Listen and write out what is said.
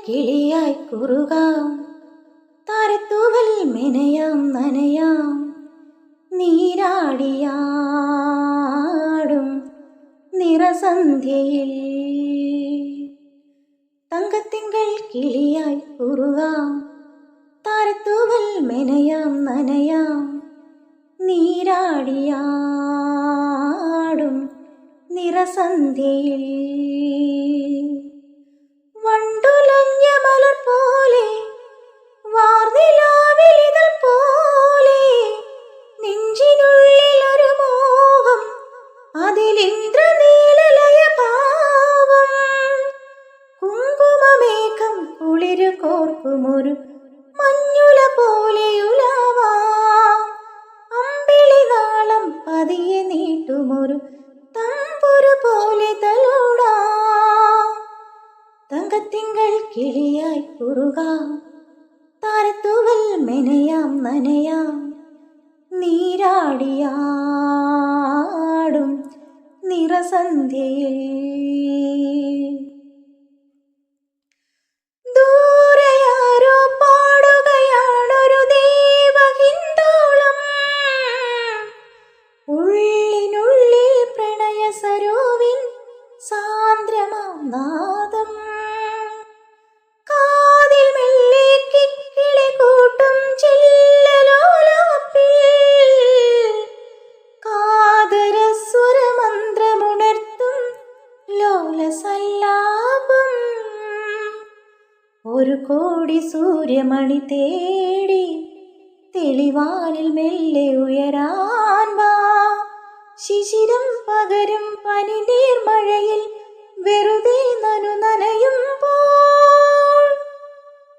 കിളിയായി കുറുകാം, താരത്തൂവൽ മെനയാം നനയാം, നീരാടിയാടും നിറസന്ധ്യയിൽ. തങ്കത്തിങ്കൾ കിളിയായി കുറുകാം, താരത്തൂവൽ മെനയാം നനയാം, നീരാടിയാടും നിറസന്ധ്യയിൽ. വണ്ടുലഞ്ഞ മലർ പോലെ വാർനിലാവിലിതൾ പോലെ നെഞ്ചിനുള്ളിൽ ഒരു മോഹം, അതിലിന്ദ്രനീലലയ ഭാവം. കുങ്കുമമേഘം കുളിരു കോർക്കുമൊരു മഞ്ഞുല പോലെയുലാവാം, അമ്പിളി നാളം പതിയെ നീട്ടുമൊരു തമ്പുരു പോലെ തലോടാം. തങ്കത്തിങ്കൾ കിളിയായി കുറുകാം, താരത്തൂവൽ മെനയാം നനയാം, നീരാടിയാടും നിറസന്ധ്യയിൽ. ദൂരെയാരോ പാടുകയാണൊരു ദേവഹിന്ദോളം, ഉള്ളിനുള്ളിൽ പ്രണയ സരോവിൻ സാന്ദ്രമാം നാദം. കാതിൽ മെല്ലെ കിക്കിളി കൂട്ടും ചില്ലലോലാപ്പിൽ കാതരസ്വരമന്ത്രമുണർത്തും ലോലസല്ലാപം. ഒരു കോടി സൂര്യമണി തേടി തെളിവാനിൽ മെല്ലെ ഉയരാൻ വാ, ശിശിരം പകരും പനിനീർമഴയിൽ വെറുതെ നനയ